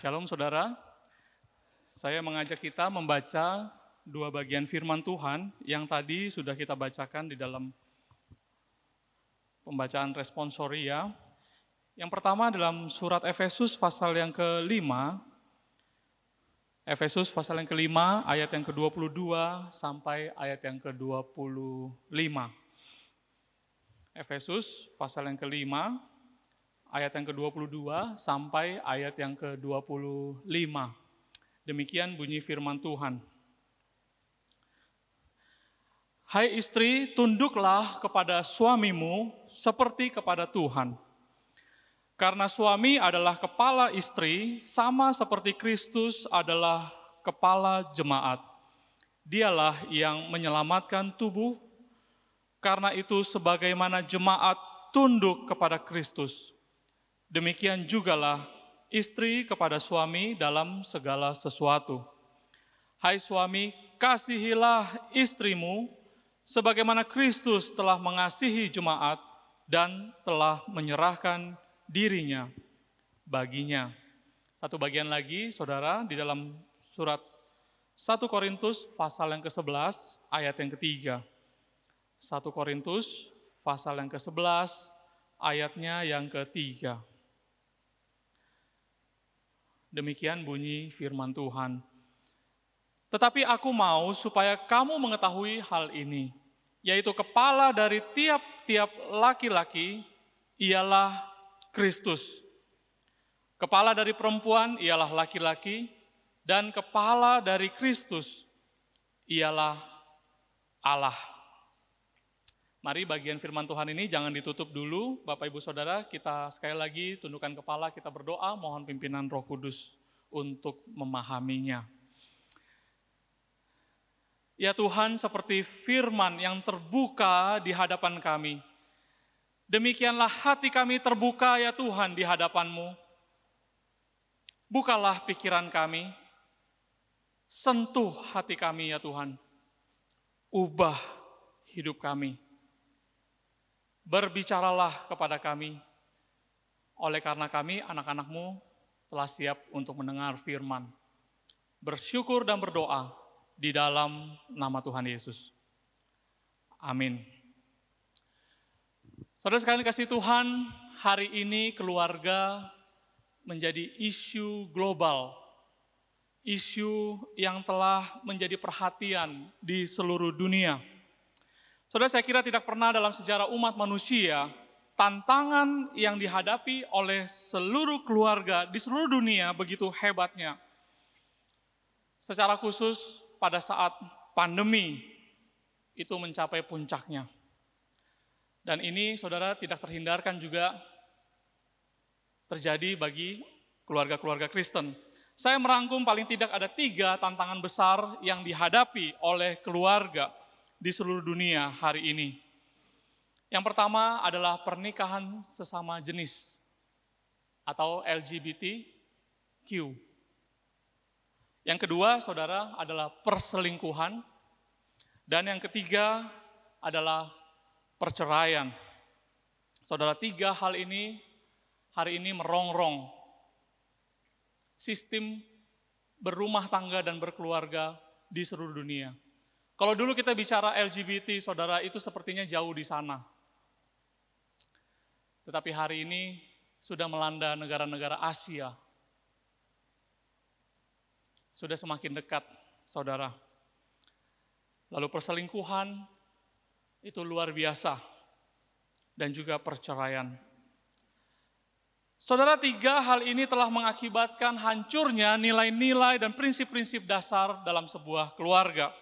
Shalom saudara, saya mengajak kita membaca dua bagian firman Tuhan yang tadi sudah kita bacakan di dalam pembacaan responsoria. Yang pertama dalam surat Efesus pasal yang ke-5, Efesus pasal yang ke-5 ayat yang ke-22 sampai ayat yang ke-25. Efesus pasal yang ke-5 ayat yang ke-22 sampai ayat yang ke-25. Demikian bunyi firman Tuhan. Hai istri, tunduklah kepada suamimu seperti kepada Tuhan. Karena suami adalah kepala istri, sama seperti Kristus adalah kepala jemaat. Dialah yang menyelamatkan tubuh, karena itu sebagaimana jemaat tunduk kepada Kristus, demikian jugalah istri kepada suami dalam segala sesuatu. Hai suami, kasihilah istrimu, sebagaimana Kristus telah mengasihi jemaat dan telah menyerahkan dirinya baginya. Satu bagian lagi, saudara, di dalam surat 1 Korintus pasal yang ke-11 ayat yang ke-3. 1 Korintus pasal yang ke-11 ayatnya yang ke-3. Demikian bunyi firman Tuhan. Tetapi aku mau supaya kamu mengetahui hal ini, yaitu kepala dari tiap-tiap laki-laki ialah Kristus. Kepala dari perempuan ialah laki-laki, dan kepala dari Kristus ialah Allah. Mari bagian firman Tuhan ini jangan ditutup dulu, Bapak Ibu Saudara, kita sekali lagi tundukkan kepala, kita berdoa, mohon pimpinan Roh Kudus untuk memahaminya. Ya Tuhan, seperti firman yang terbuka di hadapan kami, demikianlah hati kami terbuka ya Tuhan di hadapan-Mu. Bukalah pikiran kami, sentuh hati kami ya Tuhan, ubah hidup kami. Berbicaralah kepada kami, oleh karena kami anak-anak-Mu telah siap untuk mendengar firman. Bersyukur dan berdoa di dalam nama Tuhan Yesus. Amin. Saudara sekalian kasih Tuhan, hari ini keluarga menjadi isu global, isu yang telah menjadi perhatian di seluruh dunia. Saudara, saya kira tidak pernah dalam sejarah umat manusia, tantangan yang dihadapi oleh seluruh keluarga di seluruh dunia begitu hebatnya. Secara khusus pada saat pandemi itu mencapai puncaknya. Dan ini saudara tidak terhindarkan juga terjadi bagi keluarga-keluarga Kristen. Saya merangkum paling tidak ada 3 tantangan besar yang dihadapi oleh keluarga di seluruh dunia hari ini. Yang pertama adalah pernikahan sesama jenis atau LGBTQ. Yang kedua, saudara, adalah perselingkuhan. Dan yang ketiga adalah perceraian. Saudara, 3 hal ini hari ini merongrong sistem berumah tangga dan berkeluarga di seluruh dunia. Kalau dulu kita bicara LGBT, saudara, itu sepertinya jauh di sana. Tetapi hari ini sudah melanda negara-negara Asia. Sudah semakin dekat, saudara. Lalu perselingkuhan itu luar biasa. Dan juga perceraian. Saudara, 3 hal ini telah mengakibatkan hancurnya nilai-nilai dan prinsip-prinsip dasar dalam sebuah keluarga.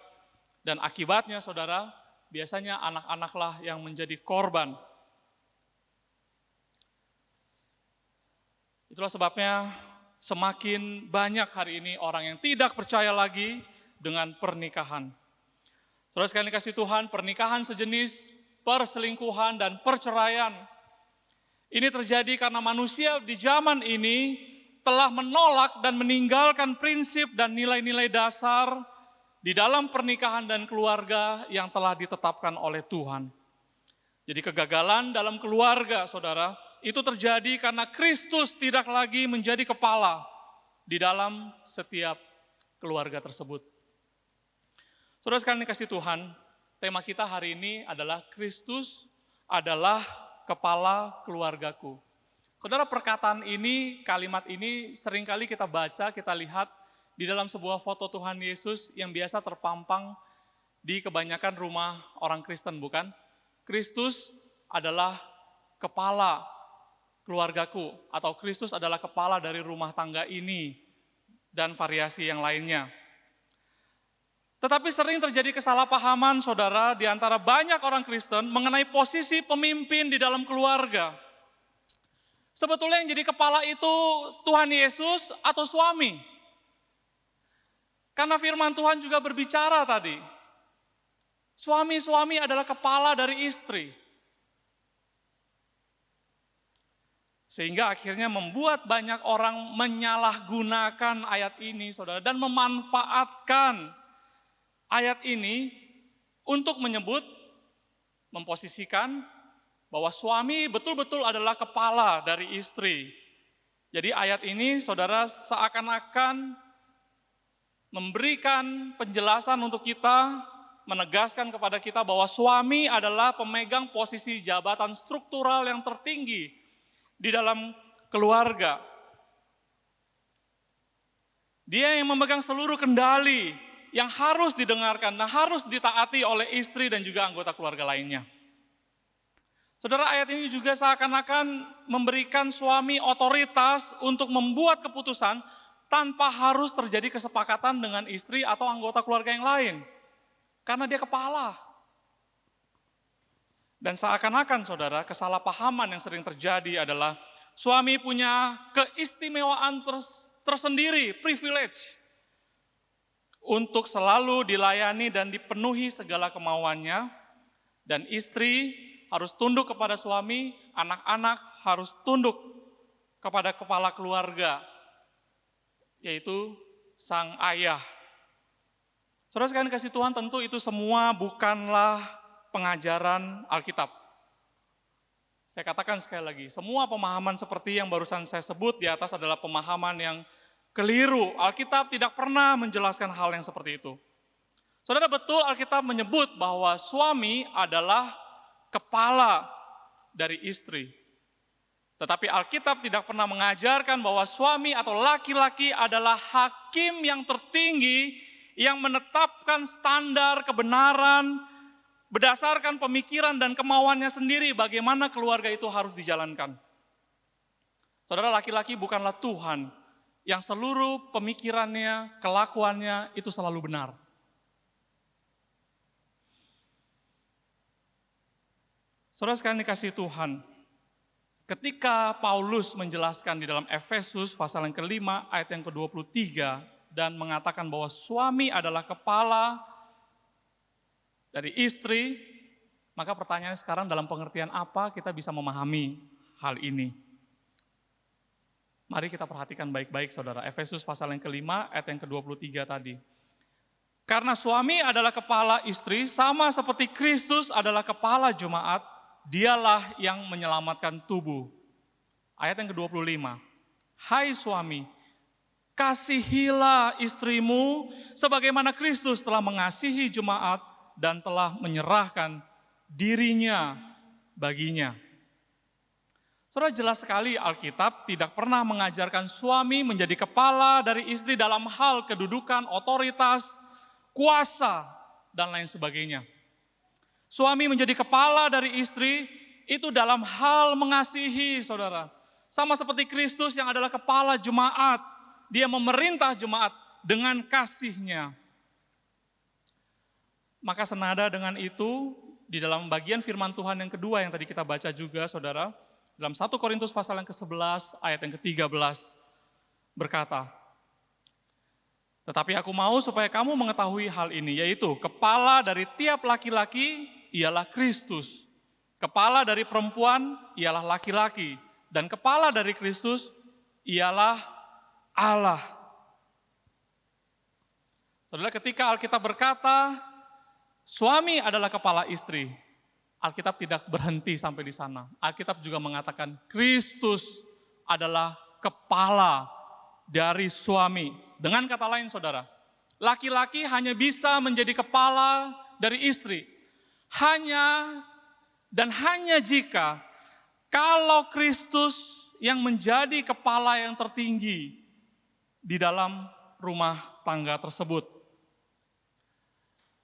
Dan akibatnya, saudara, biasanya anak-anaklah yang menjadi korban. Itulah sebabnya semakin banyak hari ini orang yang tidak percaya lagi dengan pernikahan. Saudara sekalian kasih Tuhan, pernikahan sejenis, perselingkuhan, dan perceraian. Ini terjadi karena manusia di zaman ini telah menolak dan meninggalkan prinsip dan nilai-nilai dasar di dalam pernikahan dan keluarga yang telah ditetapkan oleh Tuhan. Jadi kegagalan dalam keluarga, saudara, itu terjadi karena Kristus tidak lagi menjadi kepala, di dalam setiap keluarga tersebut. Saudara sekalian dikasih Tuhan, tema kita hari ini adalah Kristus adalah kepala keluargaku. Saudara, perkataan ini, kalimat ini seringkali kita baca, kita lihat di dalam sebuah foto Tuhan Yesus yang biasa terpampang di kebanyakan rumah orang Kristen, bukan? Kristus adalah kepala keluargaku, atau Kristus adalah kepala dari rumah tangga ini, dan variasi yang lainnya. Tetapi sering terjadi kesalahpahaman, saudara, di antara banyak orang Kristen mengenai posisi pemimpin di dalam keluarga. Sebetulnya yang jadi kepala itu Tuhan Yesus atau suami? Karena firman Tuhan juga berbicara tadi, suami-suami adalah kepala dari istri. Sehingga akhirnya membuat banyak orang menyalahgunakan ayat ini, saudara, dan memanfaatkan ayat ini untuk menyebut, memposisikan bahwa suami betul-betul adalah kepala dari istri. Jadi ayat ini, saudara, seakan-akan memberikan penjelasan untuk kita, menegaskan kepada kita bahwa suami adalah pemegang posisi jabatan struktural yang tertinggi di dalam keluarga. Dia yang memegang seluruh kendali yang harus didengarkan dan harus ditaati oleh istri dan juga anggota keluarga lainnya. Saudara, ayat ini juga seakan-akan memberikan suami otoritas untuk membuat keputusan tanpa harus terjadi kesepakatan dengan istri atau anggota keluarga yang lain. Karena dia kepala. Dan seakan-akan, saudara, kesalahpahaman yang sering terjadi adalah suami punya keistimewaan tersendiri, privilege, untuk selalu dilayani dan dipenuhi segala kemauannya, dan istri harus tunduk kepada suami, anak-anak harus tunduk kepada kepala keluarga, yaitu sang ayah. Saudara sekalian kasih Tuhan, tentu itu semua bukanlah pengajaran Alkitab. Saya katakan sekali lagi, semua pemahaman seperti yang barusan saya sebut di atas adalah pemahaman yang keliru. Alkitab tidak pernah menjelaskan hal yang seperti itu. Saudara, betul Alkitab menyebut bahwa suami adalah kepala dari istri. Tetapi Alkitab tidak pernah mengajarkan bahwa suami atau laki-laki adalah hakim yang tertinggi yang menetapkan standar kebenaran berdasarkan pemikiran dan kemauannya sendiri bagaimana keluarga itu harus dijalankan. Saudara, laki-laki bukanlah Tuhan yang seluruh pemikirannya, kelakuannya itu selalu benar. Saudara sekalian dikasihi Tuhan, ketika Paulus menjelaskan di dalam Efesus pasal yang kelima ayat yang ke-23 dan mengatakan bahwa suami adalah kepala dari istri, maka pertanyaannya sekarang dalam pengertian apa kita bisa memahami hal ini. Mari kita perhatikan baik-baik, saudara. Efesus pasal yang kelima ayat yang ke-23 tadi. Karena suami adalah kepala istri, sama seperti Kristus adalah kepala jemaat, dialah yang menyelamatkan tubuh. Ayat yang ke-25. Hai suami, kasihilah istrimu sebagaimana Kristus telah mengasihi jemaat dan telah menyerahkan dirinya baginya. Saudara, jelas sekali Alkitab tidak pernah mengajarkan suami menjadi kepala dari istri dalam hal kedudukan, otoritas, kuasa, dan lain sebagainya. Suami menjadi kepala dari istri itu dalam hal mengasihi, saudara. Sama seperti Kristus yang adalah kepala jemaat. Dia memerintah jemaat dengan kasihnya. Maka senada dengan itu, di dalam bagian firman Tuhan yang kedua yang tadi kita baca juga, saudara, dalam 1 Korintus pasal yang ke-11 ayat yang ke-13 berkata, tetapi aku mau supaya kamu mengetahui hal ini, yaitu kepala dari tiap laki-laki ialah Kristus, kepala dari perempuan ialah laki-laki, dan kepala dari Kristus ialah Allah. Saudara, ketika Alkitab berkata, suami adalah kepala istri, Alkitab tidak berhenti sampai di sana. Alkitab juga mengatakan Kristus adalah kepala dari suami. Dengan kata lain saudara, laki-laki hanya bisa menjadi kepala dari istri. Hanya dan hanya jika kalau Kristus yang menjadi kepala yang tertinggi di dalam rumah tangga tersebut.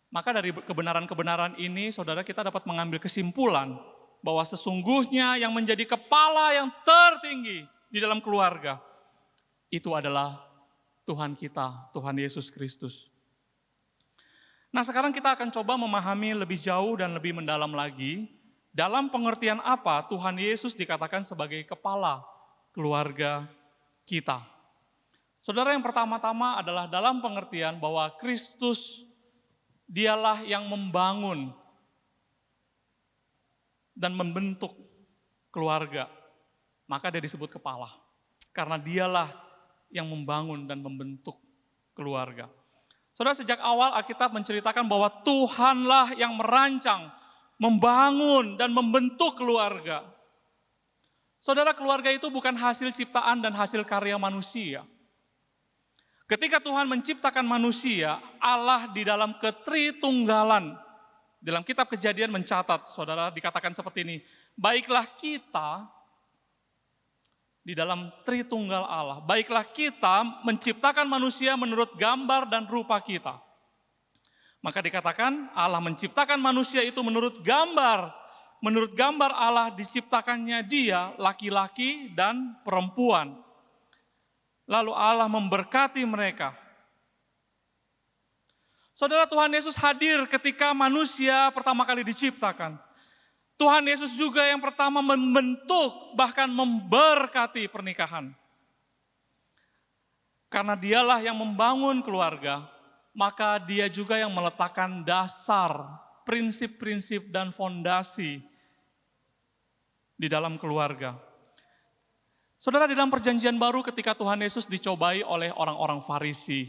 Maka dari kebenaran-kebenaran ini, saudara, kita dapat mengambil kesimpulan bahwa sesungguhnya yang menjadi kepala yang tertinggi di dalam keluarga, itu adalah Tuhan kita, Tuhan Yesus Kristus. Nah, sekarang kita akan coba memahami lebih jauh dan lebih mendalam lagi, dalam pengertian apa Tuhan Yesus dikatakan sebagai kepala keluarga kita. Saudara, yang pertama-tama adalah dalam pengertian bahwa Kristus dialah yang membangun dan membentuk keluarga. Maka dia disebut kepala. Karena dialah yang membangun dan membentuk keluarga. Saudara, sejak awal Alkitab menceritakan bahwa Tuhanlah yang merancang, membangun dan membentuk keluarga. Saudara, keluarga itu bukan hasil ciptaan dan hasil karya manusia. Ketika Tuhan menciptakan manusia, Allah di dalam ketritunggalan, dalam kitab Kejadian mencatat, saudara, dikatakan seperti ini, baiklah kita di dalam Tritunggal Allah, baiklah kita menciptakan manusia menurut gambar dan rupa kita. Maka dikatakan Allah menciptakan manusia itu menurut gambar Allah diciptakannya dia, laki-laki dan perempuan. Lalu Allah memberkati mereka. Saudara, Tuhan Yesus hadir ketika manusia pertama kali diciptakan. Tuhan Yesus juga yang pertama membentuk, bahkan memberkati pernikahan. Karena dialah yang membangun keluarga, maka dia juga yang meletakkan dasar, prinsip-prinsip dan fondasi di dalam keluarga. Saudara, di dalam perjanjian baru ketika Tuhan Yesus dicobai oleh orang-orang Farisi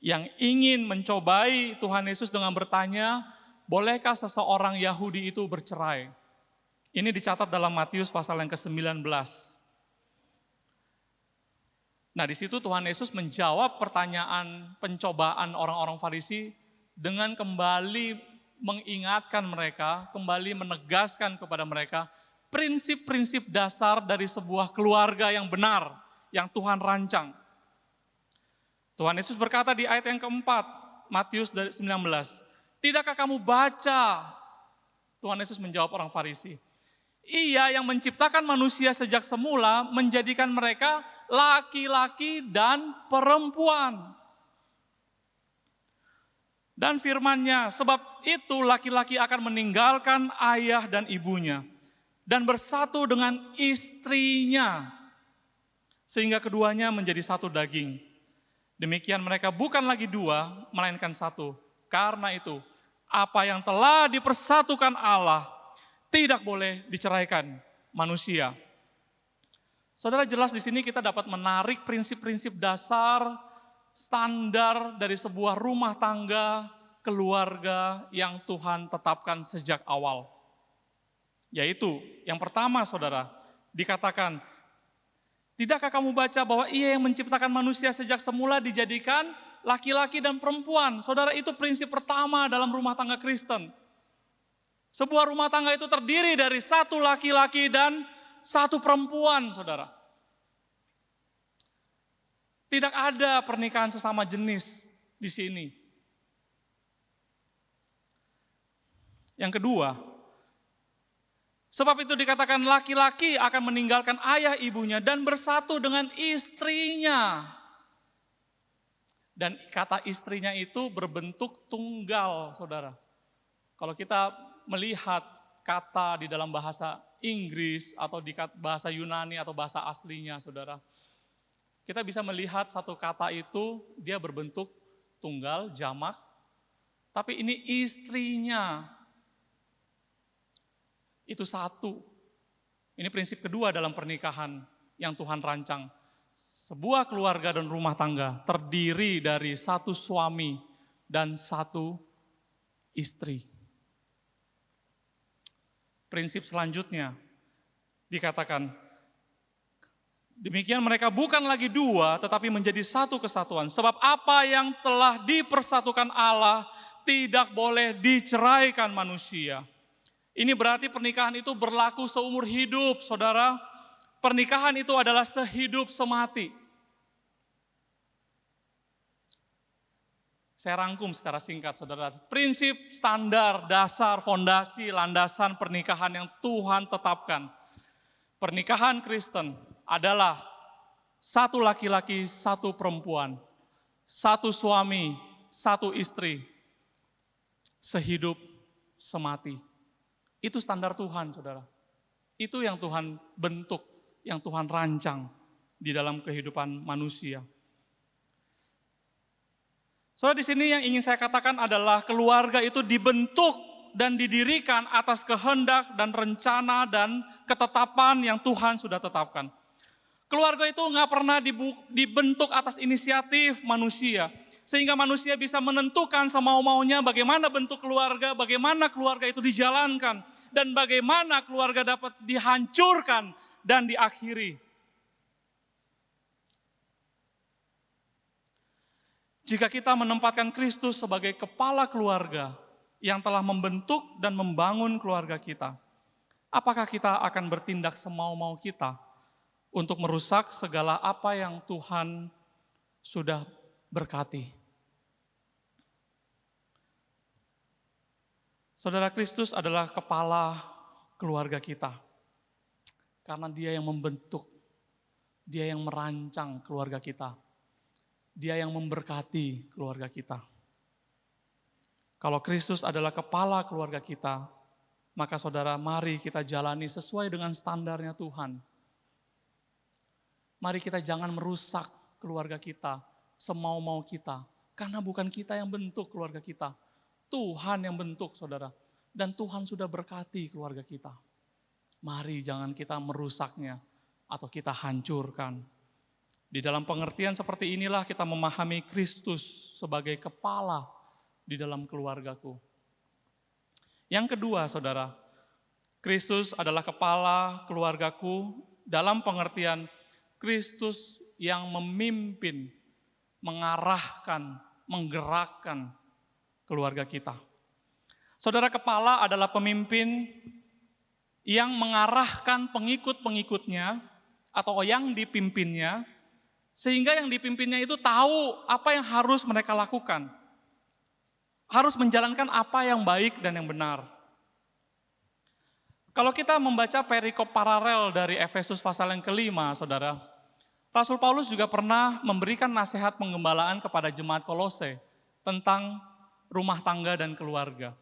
yang ingin mencobai Tuhan Yesus dengan bertanya, bolehkah seseorang Yahudi itu bercerai? Ini dicatat dalam Matius pasal yang ke-19. Nah, di situ Tuhan Yesus menjawab pertanyaan pencobaan orang-orang Farisi dengan kembali mengingatkan mereka, kembali menegaskan kepada mereka prinsip-prinsip dasar dari sebuah keluarga yang benar, yang Tuhan rancang. Tuhan Yesus berkata di ayat yang keempat, Matius 19, tidakkah kamu baca? Tuhan Yesus menjawab orang Farisi, Ia yang menciptakan manusia sejak semula menjadikan mereka laki-laki dan perempuan. Dan firman-Nya, sebab itu laki-laki akan meninggalkan ayah dan ibunya dan bersatu dengan istrinya, sehingga keduanya menjadi satu daging. Demikian mereka bukan lagi dua, melainkan satu. Karena itu, apa yang telah dipersatukan Allah, tidak boleh diceraikan manusia. Saudara, jelas di sini kita dapat menarik prinsip-prinsip dasar, standar dari sebuah rumah tangga, keluarga yang Tuhan tetapkan sejak awal. Yaitu, yang pertama saudara, dikatakan, tidakkah kamu baca bahwa Ia yang menciptakan manusia sejak semula dijadikan laki-laki dan perempuan? Saudara, itu prinsip pertama dalam rumah tangga Kristen. Sebuah rumah tangga itu terdiri dari satu laki-laki dan satu perempuan, saudara. Tidak ada pernikahan sesama jenis di sini. Yang kedua, sebab itu dikatakan laki-laki akan meninggalkan ayah ibunya dan bersatu dengan istrinya. Dan kata istrinya itu berbentuk tunggal, saudara. Kalau kita melihat kata di dalam bahasa Inggris atau di bahasa Yunani atau bahasa aslinya, saudara, kita bisa melihat satu kata itu dia berbentuk tunggal, jamak, tapi ini istrinya. Itu satu. Ini prinsip kedua dalam pernikahan yang Tuhan rancang. Sebuah keluarga dan rumah tangga terdiri dari satu suami dan satu istri. Prinsip selanjutnya dikatakan, Demikian mereka bukan lagi dua, tetapi menjadi satu kesatuan. Sebab apa yang telah dipersatukan Allah tidak boleh diceraikan manusia. Ini berarti pernikahan itu berlaku seumur hidup, saudara. Pernikahan itu adalah sehidup semati. Saya rangkum secara singkat, saudara. Prinsip, standar, dasar, fondasi, landasan pernikahan yang Tuhan tetapkan. Pernikahan Kristen adalah satu laki-laki, satu perempuan, satu suami, satu istri, sehidup semati. Itu standar Tuhan, saudara. Itu yang Tuhan bentuk, yang Tuhan rancang di dalam kehidupan manusia. Saudara, di sini yang ingin saya katakan adalah keluarga itu dibentuk dan didirikan atas kehendak dan rencana dan ketetapan yang Tuhan sudah tetapkan. Keluarga itu nggak pernah dibentuk atas inisiatif manusia, sehingga manusia bisa menentukan semau-maunya bagaimana bentuk keluarga, bagaimana keluarga itu dijalankan, dan bagaimana keluarga dapat dihancurkan dan diakhiri. Jika kita menempatkan Kristus sebagai kepala keluarga yang telah membentuk dan membangun keluarga kita, apakah kita akan bertindak semau-mau kita untuk merusak segala apa yang Tuhan sudah berkati? Saudara, Kristus adalah kepala keluarga kita. Karena Dia yang membentuk, Dia yang merancang keluarga kita. Dia yang memberkati keluarga kita. Kalau Kristus adalah kepala keluarga kita, maka saudara, mari kita jalani sesuai dengan standarnya Tuhan. Mari kita jangan merusak keluarga kita, semau-mau kita. Karena bukan kita yang bentuk keluarga kita. Tuhan yang bentuk, saudara. Dan Tuhan sudah berkati keluarga kita. Mari jangan kita merusaknya atau kita hancurkan. Di dalam pengertian seperti inilah kita memahami Kristus sebagai kepala di dalam keluargaku. Yang kedua, saudara, Kristus adalah kepala keluargaku dalam pengertian Kristus yang memimpin, mengarahkan, menggerakkan keluarga kita. Saudara, kepala adalah pemimpin yang mengarahkan pengikut-pengikutnya atau yang dipimpinnya, sehingga yang dipimpinnya itu tahu apa yang harus mereka lakukan. Harus menjalankan apa yang baik dan yang benar. Kalau kita membaca perikop paralel dari Efesus pasal yang kelima, saudara, Rasul Paulus juga pernah memberikan nasihat penggembalaan kepada jemaat Kolose tentang rumah tangga dan keluarga.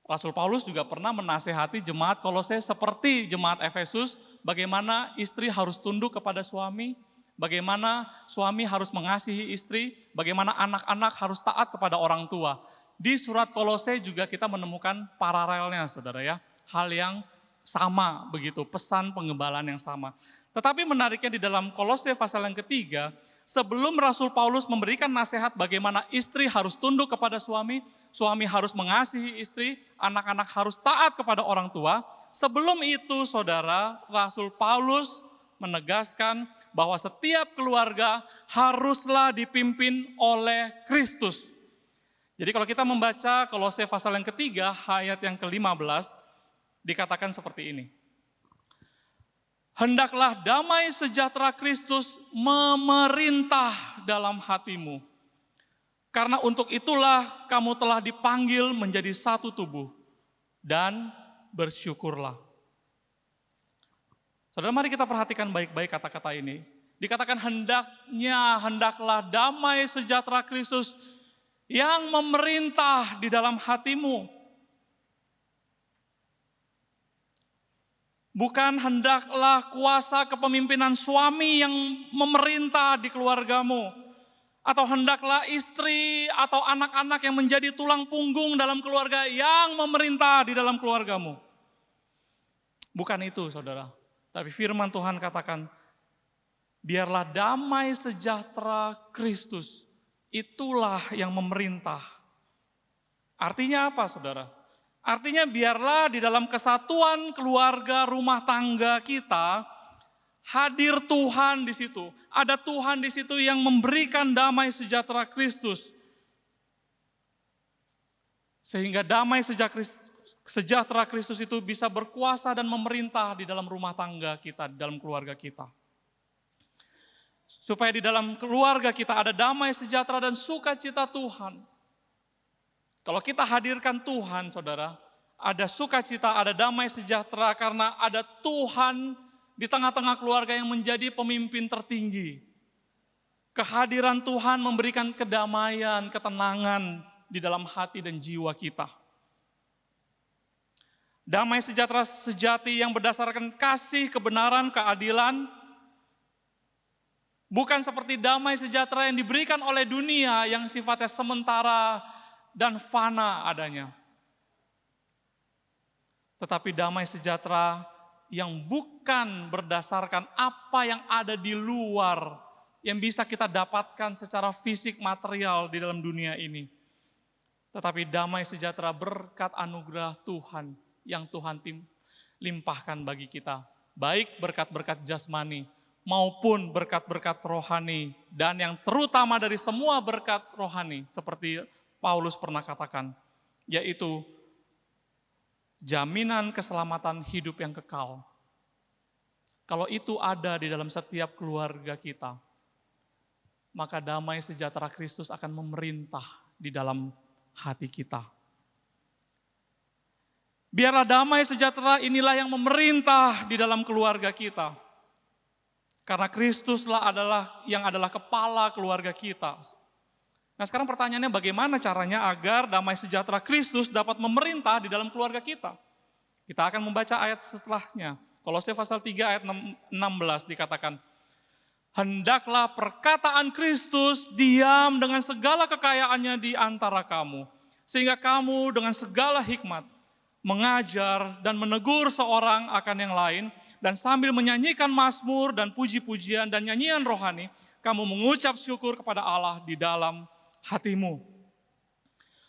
Rasul Paulus juga pernah menasihati jemaat Kolose seperti jemaat Efesus, bagaimana istri harus tunduk kepada suami, bagaimana suami harus mengasihi istri, bagaimana anak-anak harus taat kepada orang tua. Di surat Kolose juga kita menemukan paralelnya, saudara ya. Hal yang sama begitu, pesan penggembalaan yang sama. Tetapi menariknya di dalam Kolose pasal yang ketiga, sebelum Rasul Paulus memberikan nasihat bagaimana istri harus tunduk kepada suami, suami harus mengasihi istri, anak-anak harus taat kepada orang tua. Sebelum itu, saudara, Rasul Paulus menegaskan bahwa setiap keluarga haruslah dipimpin oleh Kristus. Jadi kalau kita membaca Kolose pasal yang ketiga, ayat yang ke-15, dikatakan seperti ini. Hendaklah damai sejahtera Kristus memerintah dalam hatimu. Karena untuk itulah kamu telah dipanggil menjadi satu tubuh. Dan bersyukurlah. Saudara, mari kita perhatikan baik-baik kata-kata ini. Dikatakan hendaklah damai sejahtera Kristus yang memerintah di dalam hatimu. Bukan hendaklah kuasa kepemimpinan suami yang memerintah di keluargamu. Atau hendaklah istri atau anak-anak yang menjadi tulang punggung dalam keluarga yang memerintah di dalam keluargamu. Bukan itu, saudara. Tapi firman Tuhan katakan, biarlah damai sejahtera Kristus, itulah yang memerintah. Artinya apa, saudara? Artinya biarlah di dalam kesatuan keluarga rumah tangga kita, Hadir Tuhan di situ. Ada Tuhan di situ yang memberikan damai sejahtera Kristus. Sehingga damai sejahtera Kristus itu bisa berkuasa dan memerintah di dalam rumah tangga kita, di dalam keluarga kita. Supaya di dalam keluarga kita ada damai sejahtera dan sukacita Tuhan. Kalau kita hadirkan Tuhan, saudara, ada sukacita, ada damai sejahtera karena ada Tuhan di tengah-tengah keluarga yang menjadi pemimpin tertinggi. Kehadiran Tuhan memberikan kedamaian, ketenangan di dalam hati dan jiwa kita. Damai sejahtera sejati yang berdasarkan kasih, kebenaran, keadilan, bukan seperti damai sejahtera yang diberikan oleh dunia yang sifatnya sementara dan fana adanya. Tetapi damai sejahtera yang bukan berdasarkan apa yang ada di luar, yang bisa kita dapatkan secara fisik material di dalam dunia ini. Tetapi damai sejahtera berkat anugerah Tuhan yang Tuhan limpahkan bagi kita. Baik berkat-berkat jasmani maupun berkat-berkat rohani. Dan yang terutama dari semua berkat rohani seperti Paulus pernah katakan, yaitu jaminan keselamatan hidup yang kekal. Kalau itu ada di dalam setiap keluarga kita, maka damai sejahtera Kristus akan memerintah di dalam hati kita. Biarlah damai sejahtera inilah yang memerintah di dalam keluarga kita. Karena Kristuslah yang adalah kepala keluarga kita. Nah sekarang pertanyaannya bagaimana caranya agar damai sejahtera Kristus dapat memerintah di dalam keluarga kita? Kita akan membaca ayat setelahnya. Kolose pasal 3 ayat 16 dikatakan, hendaklah perkataan Kristus diam dengan segala kekayaannya di antara kamu. Sehingga kamu dengan segala hikmat mengajar dan menegur seorang akan yang lain. Dan sambil menyanyikan mazmur dan puji-pujian dan nyanyian rohani, kamu mengucap syukur kepada Allah di dalam hatimu.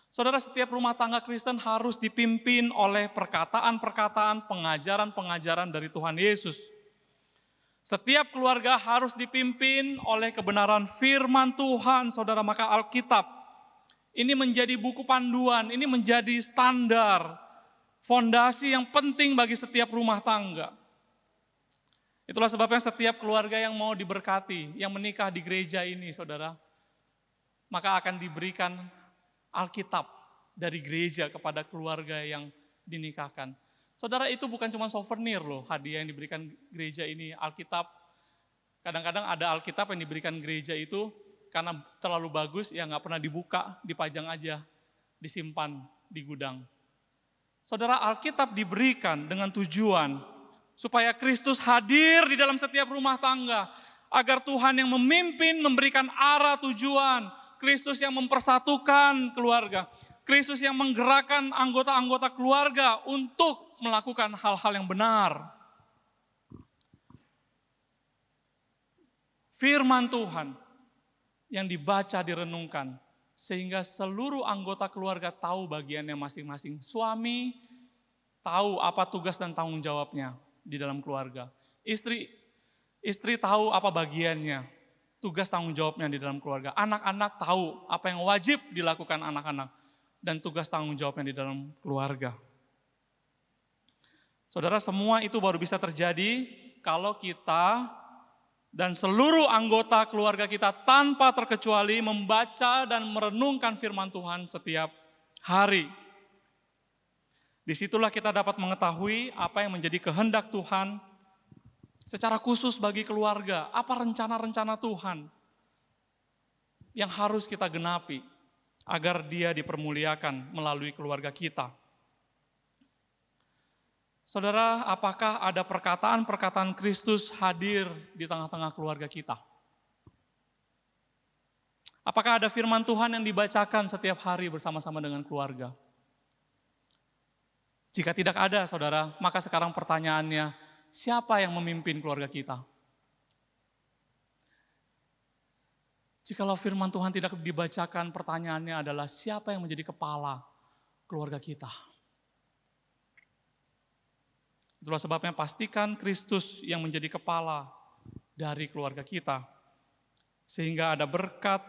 Saudara, setiap rumah tangga Kristen harus dipimpin oleh perkataan-perkataan, pengajaran-pengajaran dari Tuhan Yesus. Setiap keluarga harus dipimpin oleh kebenaran firman Tuhan, saudara. Maka Alkitab ini menjadi buku panduan, ini menjadi standar, fondasi yang penting bagi setiap rumah tangga. Itulah sebabnya setiap keluarga yang mau diberkati, yang menikah di gereja ini, saudara, maka akan diberikan Alkitab dari gereja kepada keluarga yang dinikahkan. Saudara, itu bukan cuma souvenir loh, hadiah yang diberikan gereja ini, Alkitab. Kadang-kadang ada Alkitab yang diberikan gereja itu karena terlalu bagus, ya nggak pernah dibuka, dipajang aja, disimpan di gudang. Saudara, Alkitab diberikan dengan tujuan supaya Kristus hadir di dalam setiap rumah tangga, agar Tuhan yang memimpin memberikan arah tujuan, Kristus yang mempersatukan keluarga, Kristus yang menggerakkan anggota-anggota keluarga untuk melakukan hal-hal yang benar. Firman Tuhan yang dibaca, direnungkan, sehingga seluruh anggota keluarga tahu bagiannya masing-masing. Suami tahu apa tugas dan tanggung jawabnya di dalam keluarga. Istri tahu apa bagiannya, tugas tanggung jawabnya di dalam keluarga. Anak-anak tahu apa yang wajib dilakukan anak-anak dan tugas tanggung jawabnya di dalam keluarga. Saudara, semua itu baru bisa terjadi kalau kita dan seluruh anggota keluarga kita tanpa terkecuali membaca dan merenungkan firman Tuhan setiap hari. Disitulah kita dapat mengetahui apa yang menjadi kehendak Tuhan secara khusus bagi keluarga. Apa rencana-rencana Tuhan yang harus kita genapi agar Dia dipermuliakan melalui keluarga kita. Saudara, apakah ada perkataan-perkataan Kristus hadir di tengah-tengah keluarga kita? Apakah ada firman Tuhan yang dibacakan setiap hari bersama-sama dengan keluarga? Jika tidak ada, saudara, maka sekarang pertanyaannya, siapa yang memimpin keluarga kita? Jikalau firman Tuhan tidak dibacakan, pertanyaannya adalah siapa yang menjadi kepala keluarga kita? Itulah sebabnya pastikan Kristus yang menjadi kepala dari keluarga kita. Sehingga ada berkat,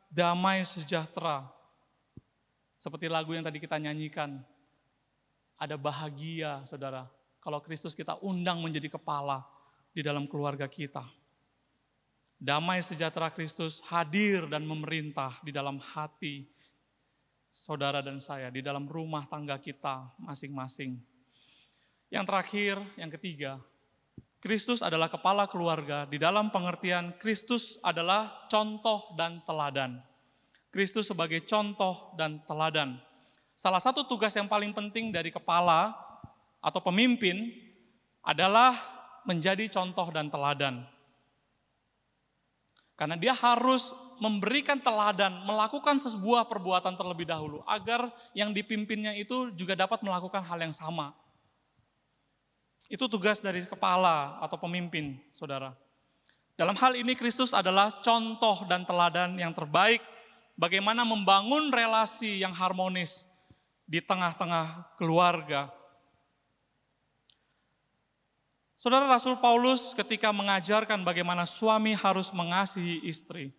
damai, sejahtera. Seperti lagu yang tadi kita nyanyikan. Ada bahagia, saudara. Kalau Kristus kita undang menjadi kepala di dalam keluarga kita. Damai sejahtera Kristus hadir dan memerintah di dalam hati saudara dan saya, di dalam rumah tangga kita masing-masing. Yang terakhir, yang ketiga, Kristus adalah kepala keluarga di dalam pengertian Kristus adalah contoh dan teladan. Kristus sebagai contoh dan teladan. Salah satu tugas yang paling penting dari kepala atau pemimpin adalah menjadi contoh dan teladan. Karena dia harus memberikan teladan, melakukan sebuah perbuatan terlebih dahulu, agar yang dipimpinnya itu juga dapat melakukan hal yang sama. Itu tugas dari kepala atau pemimpin, saudara. Dalam hal ini Kristus adalah contoh dan teladan yang terbaik bagaimana membangun relasi yang harmonis di tengah-tengah keluarga. Saudara, Rasul Paulus ketika mengajarkan bagaimana suami harus mengasihi istri,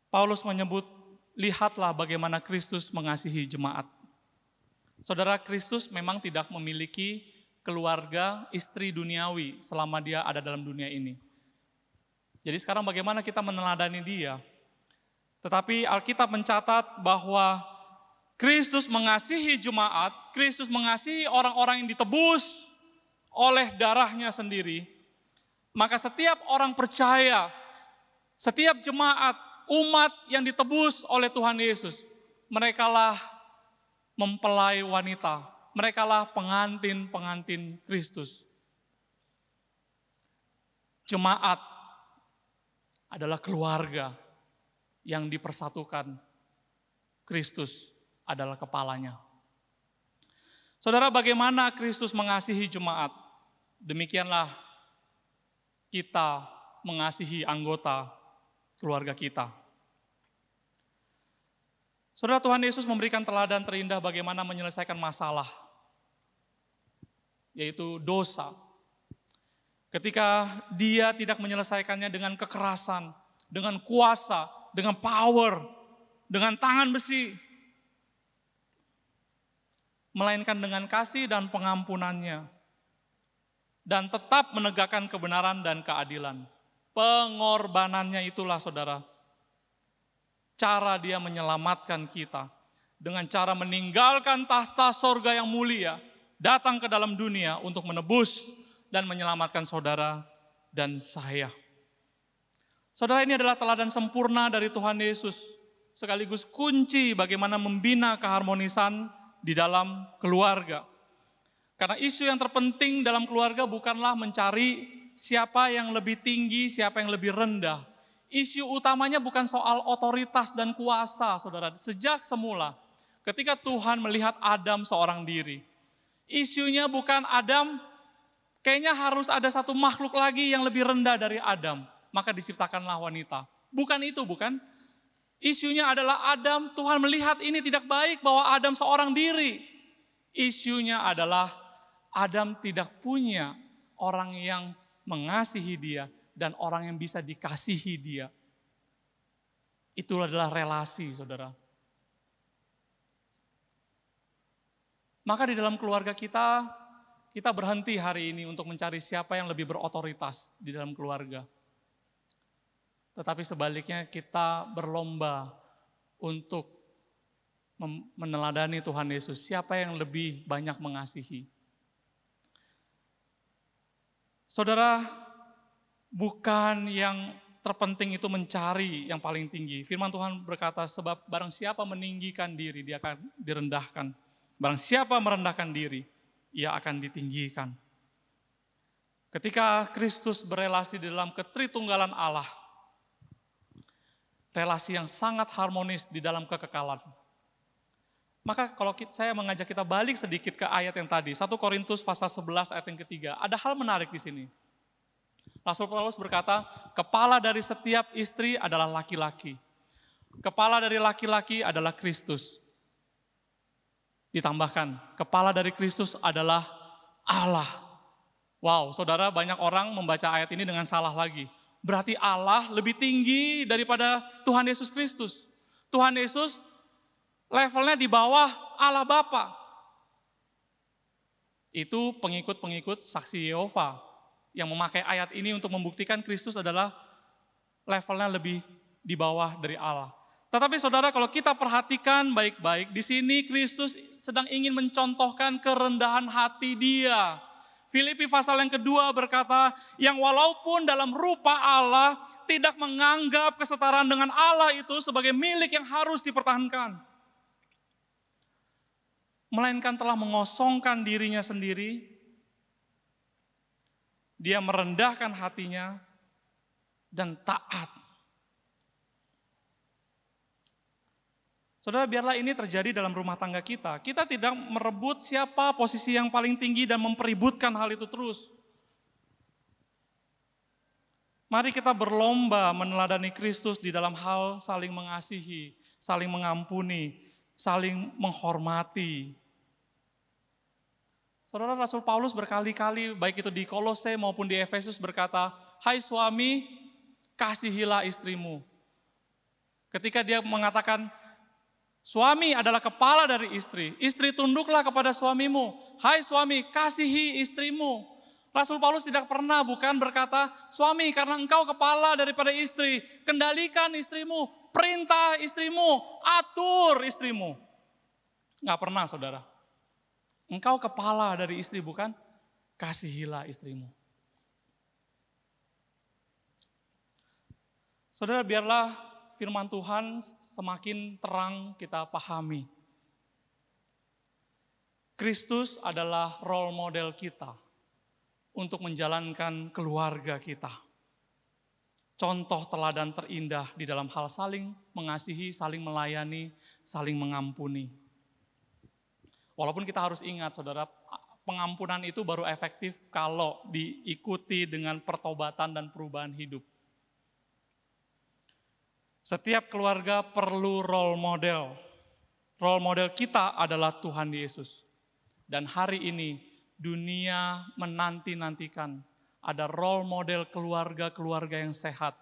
Paulus menyebut, lihatlah bagaimana Kristus mengasihi jemaat. Saudara, Kristus memang tidak memiliki keluarga istri duniawi selama dia ada dalam dunia ini. Jadi sekarang bagaimana kita meneladani dia? Tetapi Alkitab mencatat bahwa Kristus mengasihi jemaat, Kristus mengasihi orang-orang yang ditebus oleh darahnya sendiri. Maka setiap orang percaya, setiap jemaat, umat yang ditebus oleh Tuhan Yesus, merekalah mempelai wanita, merekalah pengantin-pengantin Kristus. Jemaat adalah keluarga yang dipersatukan. Kristus adalah kepalanya. Saudara, bagaimana Kristus mengasihi jemaat? Demikianlah kita mengasihi anggota keluarga kita. Saudara, Tuhan Yesus memberikan teladan terindah bagaimana menyelesaikan masalah, yaitu dosa. Ketika dia tidak menyelesaikannya dengan kekerasan, dengan kuasa, dengan power, dengan tangan besi, melainkan dengan kasih dan pengampunannya, dan tetap menegakkan kebenaran dan keadilan. Pengorbanannya itulah, saudara, cara dia menyelamatkan kita. Dengan cara meninggalkan tahta sorga yang mulia, datang ke dalam dunia untuk menebus dan menyelamatkan saudara dan saya. Saudara, ini adalah teladan sempurna dari Tuhan Yesus, sekaligus kunci bagaimana membina keharmonisan di dalam keluarga. Karena isu yang terpenting dalam keluarga bukanlah mencari siapa yang lebih tinggi, siapa yang lebih rendah. Isu utamanya bukan soal otoritas dan kuasa, saudara. Sejak semula, ketika Tuhan melihat Adam seorang diri, isunya bukan Adam, kayaknya harus ada satu makhluk lagi yang lebih rendah dari Adam, maka diciptakanlah wanita. Bukan itu, bukan. Isunya adalah Adam, Tuhan melihat ini tidak baik bahwa Adam seorang diri. Isunya adalah Adam tidak punya orang yang mengasihi dia dan orang yang bisa dikasihi dia. Itu adalah relasi, saudara. Maka di dalam keluarga kita berhenti hari ini untuk mencari siapa yang lebih berotoritas di dalam keluarga. Tetapi sebaliknya kita berlomba untuk meneladani Tuhan Yesus. Siapa yang lebih banyak mengasihi. Saudara, bukan yang terpenting itu mencari yang paling tinggi. Firman Tuhan berkata, sebab barang siapa meninggikan diri, dia akan direndahkan. Barang siapa merendahkan diri, ia akan ditinggikan. Ketika Kristus berelasi di dalam ketritunggalan Allah, relasi yang sangat harmonis di dalam kekekalan. Maka kalau saya mengajak kita balik sedikit ke ayat yang tadi, 1 Korintus pasal 11 ayat yang ketiga, ada hal menarik di sini. Rasul Paulus berkata, kepala dari setiap istri adalah laki-laki. Kepala dari laki-laki adalah Kristus. Ditambahkan, kepala dari Kristus adalah Allah. Wow, saudara, banyak orang membaca ayat ini dengan salah lagi. Berarti Allah lebih tinggi daripada Tuhan Yesus Kristus. Tuhan Yesus levelnya di bawah Allah Bapa. Itu pengikut-pengikut saksi Yehova yang memakai ayat ini untuk membuktikan Kristus adalah levelnya lebih di bawah dari Allah. Tetapi saudara, kalau kita perhatikan baik-baik, di sini Kristus sedang ingin mencontohkan kerendahan hati Dia. Filipi pasal yang kedua berkata, yang walaupun dalam rupa Allah tidak menganggap kesetaraan dengan Allah itu sebagai milik yang harus dipertahankan. Melainkan telah mengosongkan dirinya sendiri, dia merendahkan hatinya dan taat. Saudara, biarlah ini terjadi dalam rumah tangga kita. Kita tidak merebut siapa posisi yang paling tinggi dan mempeributkan hal itu terus. Mari kita berlomba meneladani Kristus di dalam hal saling mengasihi, saling mengampuni, saling menghormati. Saudara, Rasul Paulus berkali-kali, baik itu di Kolose maupun di Efesus berkata, hai suami, kasihilah istrimu. Ketika dia mengatakan, suami adalah kepala dari istri. Istri tunduklah kepada suamimu. Hai suami, kasihi istrimu. Rasul Paulus tidak pernah bukan berkata, suami karena engkau kepala daripada istri, kendalikan istrimu, perintah istrimu, atur istrimu. Enggak pernah saudara. Engkau kepala dari istri bukan? Kasihilah istrimu. Saudara, biarlah firman Tuhan semakin terang kita pahami. Kristus adalah role model kita untuk menjalankan keluarga kita. Contoh teladan terindah di dalam hal saling mengasihi, saling melayani, saling mengampuni. Walaupun kita harus ingat saudara, pengampunan itu baru efektif kalau diikuti dengan pertobatan dan perubahan hidup. Setiap keluarga perlu role model. Role model kita adalah Tuhan Yesus. Dan hari ini dunia menanti-nantikan ada role model keluarga-keluarga yang sehat,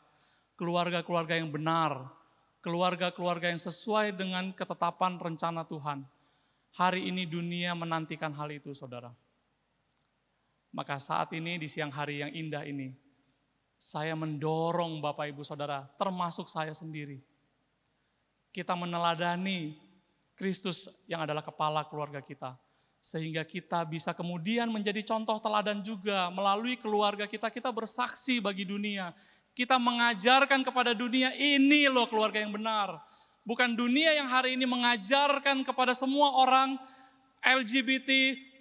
keluarga-keluarga yang benar, keluarga-keluarga yang sesuai dengan ketetapan rencana Tuhan. Hari ini dunia menantikan hal itu, saudara. Maka saat ini di siang hari yang indah ini, saya mendorong Bapak Ibu Saudara, termasuk saya sendiri. Kita meneladani Kristus yang adalah kepala keluarga kita. Sehingga kita bisa kemudian menjadi contoh teladan juga. Melalui keluarga kita, kita bersaksi bagi dunia. Kita mengajarkan kepada dunia, ini loh keluarga yang benar. Bukan dunia yang hari ini mengajarkan kepada semua orang LGBT,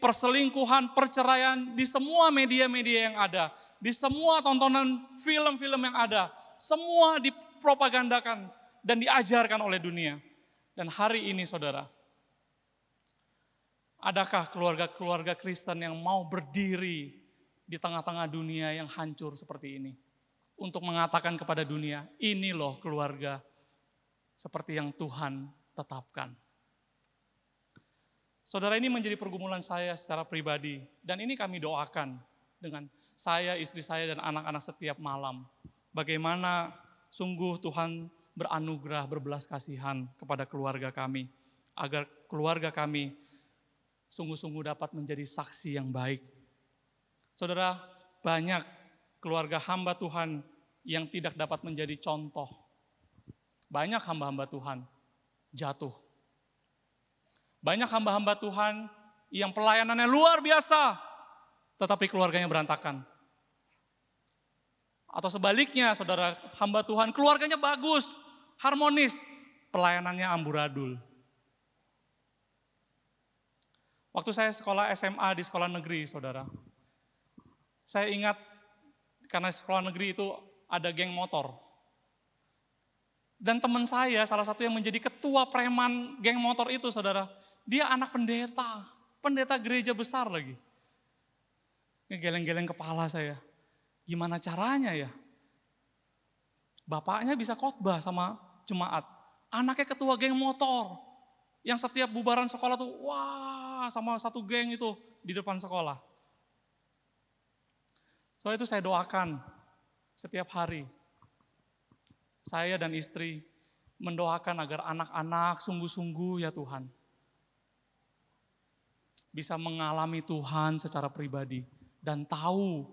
perselingkuhan, perceraian di semua media-media yang ada. Di semua tontonan film-film yang ada, semua dipropagandakan dan diajarkan oleh dunia. Dan hari ini saudara, adakah keluarga-keluarga Kristen yang mau berdiri di tengah-tengah dunia yang hancur seperti ini? Untuk mengatakan kepada dunia, ini loh keluarga seperti yang Tuhan tetapkan. Saudara, ini menjadi pergumulan saya secara pribadi. Dan ini kami doakan dengan saya, istri saya, dan anak-anak setiap malam. Bagaimana sungguh Tuhan beranugerah, berbelas kasihan kepada keluarga kami. Agar keluarga kami sungguh-sungguh dapat menjadi saksi yang baik. Saudara, banyak keluarga hamba Tuhan yang tidak dapat menjadi contoh. Banyak hamba-hamba Tuhan jatuh. Banyak hamba-hamba Tuhan yang pelayanannya luar biasa, tetapi keluarganya berantakan. Atau sebaliknya, saudara, hamba Tuhan keluarganya bagus, harmonis, pelayanannya amburadul. Waktu saya sekolah SMA di sekolah negeri, saudara, saya ingat karena sekolah negeri itu ada geng motor. Dan teman saya, salah satu yang menjadi ketua preman geng motor itu, saudara, dia anak pendeta gereja besar lagi. Geleng-geleng kepala saya. Gimana caranya ya? Bapaknya bisa khotbah sama jemaat. Anaknya ketua geng motor. Yang setiap bubaran sekolah tuh, wah, sama satu geng itu di depan sekolah. Soalnya itu saya doakan setiap hari. Saya dan istri mendoakan agar anak-anak sungguh-sungguh ya Tuhan, bisa mengalami Tuhan secara pribadi dan tahu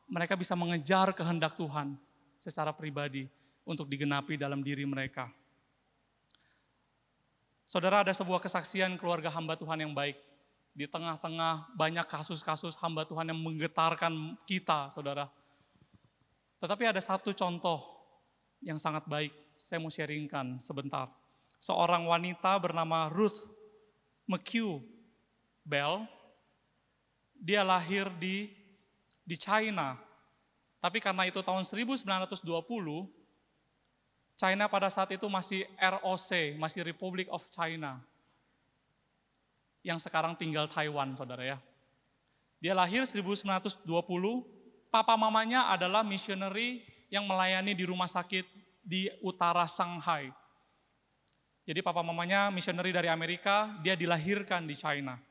mereka bisa mengejar kehendak Tuhan secara pribadi untuk digenapi dalam diri mereka. Saudara, ada sebuah kesaksian keluarga hamba Tuhan yang baik. Di tengah-tengah banyak kasus-kasus hamba Tuhan yang menggetarkan kita, saudara. Tetapi ada satu contoh yang sangat baik, saya mau sharingkan sebentar. Seorang wanita bernama Ruth McHugh Bell, dia lahir di China. Tapi karena itu tahun 1920, China pada saat itu masih ROC, masih Republic of China. Yang sekarang tinggal Taiwan, saudara ya. Dia lahir 1920, papa mamanya adalah missionary yang melayani di rumah sakit di utara Shanghai. Jadi papa mamanya missionary dari Amerika, dia dilahirkan di China.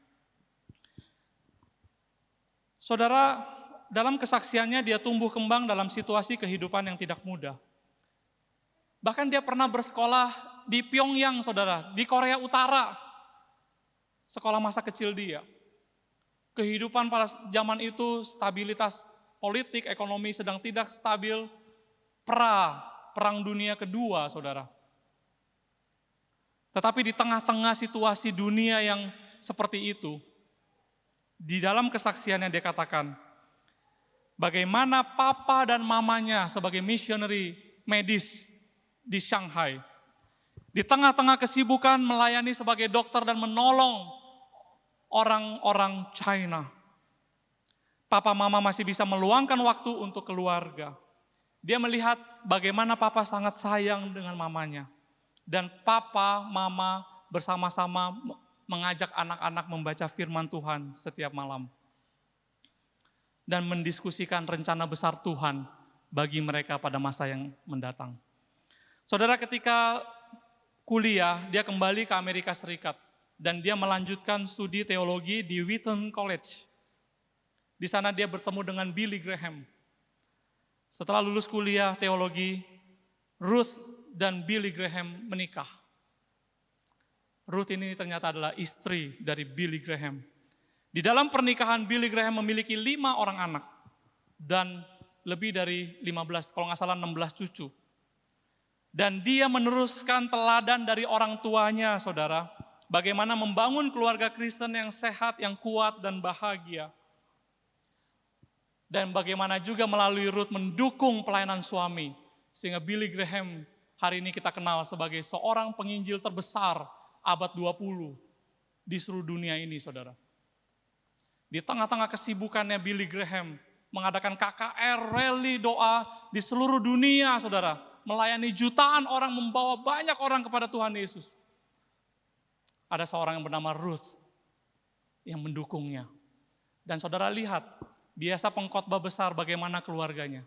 Saudara, dalam kesaksiannya dia tumbuh kembang dalam situasi kehidupan yang tidak mudah. Bahkan dia pernah bersekolah di Pyongyang, saudara, di Korea Utara. Sekolah masa kecil dia. Kehidupan pada zaman itu, stabilitas politik, ekonomi sedang tidak stabil. Perang dunia kedua, saudara. Tetapi di tengah-tengah situasi dunia yang seperti itu, di dalam kesaksiannya dia katakan, bagaimana papa dan mamanya sebagai missionary medis di Shanghai, di tengah-tengah kesibukan melayani sebagai dokter dan menolong orang-orang China, papa mama masih bisa meluangkan waktu untuk keluarga. Dia melihat bagaimana papa sangat sayang dengan mamanya. Dan papa, mama bersama-sama mengajak anak-anak membaca firman Tuhan setiap malam. Dan mendiskusikan rencana besar Tuhan bagi mereka pada masa yang mendatang. Saudara, ketika kuliah, dia kembali ke Amerika Serikat. Dan dia melanjutkan studi teologi di Wheaton College. Di sana dia bertemu dengan Billy Graham. Setelah lulus kuliah teologi, Ruth dan Billy Graham menikah. Ruth ini ternyata adalah istri dari Billy Graham. Di dalam pernikahan Billy Graham memiliki 5 orang anak. Dan lebih dari 15, kalau nggak salah 16 cucu. Dan dia meneruskan teladan dari orang tuanya, saudara. Bagaimana membangun keluarga Kristen yang sehat, yang kuat dan bahagia. Dan bagaimana juga melalui Ruth mendukung pelayanan suami. Sehingga Billy Graham hari ini kita kenal sebagai seorang penginjil terbesar abad 20 di seluruh dunia ini, saudara. Di tengah-tengah kesibukannya Billy Graham mengadakan KKR, rally doa di seluruh dunia, saudara. Melayani jutaan orang, membawa banyak orang kepada Tuhan Yesus. Ada seorang yang bernama Ruth yang mendukungnya. Dan saudara lihat, biasa pengkhotbah besar bagaimana keluarganya.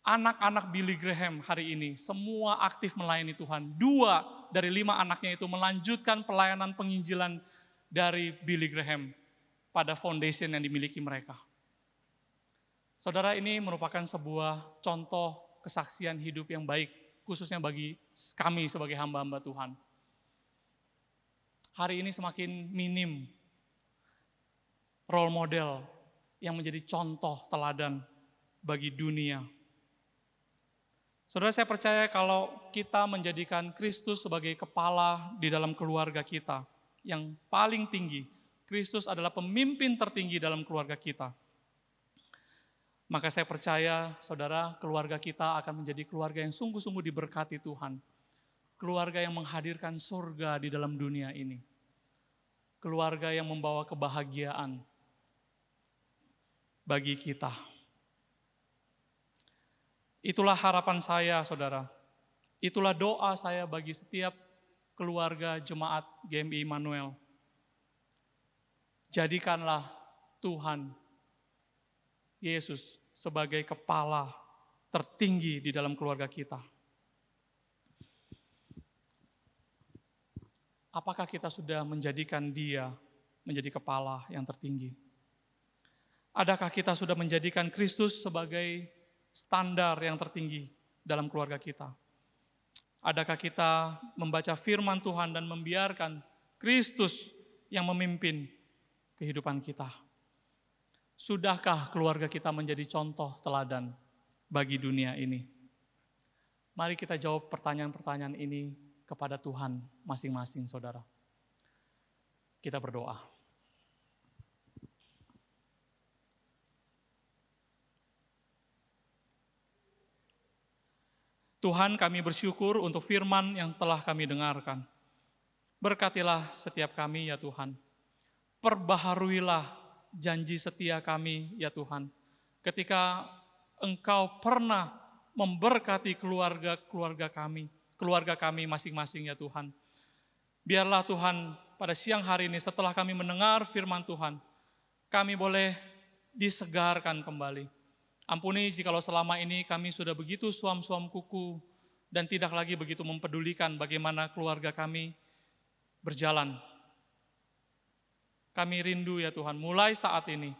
Anak-anak Billy Graham hari ini semua aktif melayani Tuhan. 2 dari 5 anaknya itu melanjutkan pelayanan penginjilan dari Billy Graham pada foundation yang dimiliki mereka. Saudara, ini merupakan sebuah contoh kesaksian hidup yang baik, khususnya bagi kami sebagai hamba-hamba Tuhan. Hari ini semakin minim role model yang menjadi contoh teladan bagi dunia. Saudara, saya percaya kalau kita menjadikan Kristus sebagai kepala di dalam keluarga kita yang paling tinggi, Kristus adalah pemimpin tertinggi dalam keluarga kita. Maka saya percaya, saudara, keluarga kita akan menjadi keluarga yang sungguh-sungguh diberkati Tuhan. Keluarga yang menghadirkan surga di dalam dunia ini. Keluarga yang membawa kebahagiaan bagi kita. Itulah harapan saya, saudara. Itulah doa saya bagi setiap keluarga jemaat GMI Immanuel. Jadikanlah Tuhan Yesus sebagai kepala tertinggi di dalam keluarga kita. Apakah kita sudah menjadikan Dia menjadi kepala yang tertinggi? Adakah kita sudah menjadikan Kristus sebagai standar yang tertinggi dalam keluarga kita? Adakah kita membaca firman Tuhan dan membiarkan Kristus yang memimpin kehidupan kita? Sudahkah keluarga kita menjadi contoh teladan bagi dunia ini? Mari kita jawab pertanyaan-pertanyaan ini kepada Tuhan masing-masing, saudara. Kita berdoa. Tuhan, kami bersyukur untuk firman yang telah kami dengarkan. Berkatilah setiap kami ya Tuhan. Perbaharuilah janji setia kami ya Tuhan. Ketika Engkau pernah memberkati keluarga kami masing-masing ya Tuhan. Biarlah Tuhan pada siang hari ini setelah kami mendengar firman Tuhan, kami boleh disegarkan kembali. Ampuni jikalau selama ini kami sudah begitu suam-suam kuku dan tidak lagi begitu mempedulikan bagaimana keluarga kami berjalan. Kami rindu ya Tuhan, mulai saat ini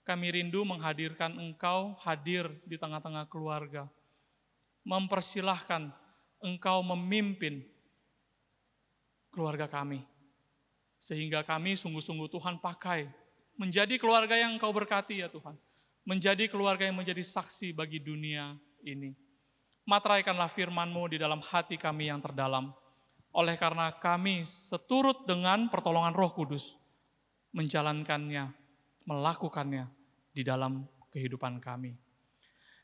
kami rindu menghadirkan Engkau hadir di tengah-tengah keluarga. Mempersilahkan Engkau memimpin keluarga kami. Sehingga kami sungguh-sungguh Tuhan pakai menjadi keluarga yang Engkau berkati ya Tuhan. Menjadi keluarga yang menjadi saksi bagi dunia ini. Materaikanlah firman-Mu di dalam hati kami yang terdalam. Oleh karena kami seturut dengan pertolongan Roh Kudus, menjalankannya, melakukannya di dalam kehidupan kami.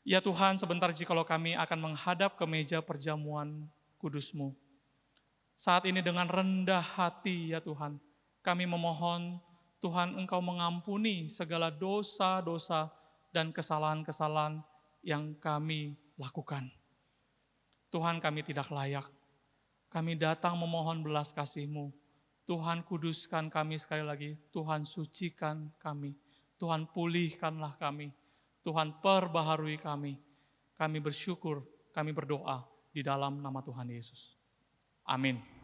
Ya Tuhan, sebentar jikalau kami akan menghadap ke meja perjamuan kudus-Mu. Saat ini dengan rendah hati ya Tuhan, kami memohon Tuhan Engkau mengampuni segala dosa-dosa dan kesalahan-kesalahan yang kami lakukan. Tuhan, kami tidak layak. Kami datang memohon belas kasih-Mu. Tuhan, kuduskan kami sekali lagi. Tuhan, sucikan kami. Tuhan, pulihkanlah kami. Tuhan, perbaharui kami. Kami bersyukur, kami berdoa di dalam nama Tuhan Yesus. Amin.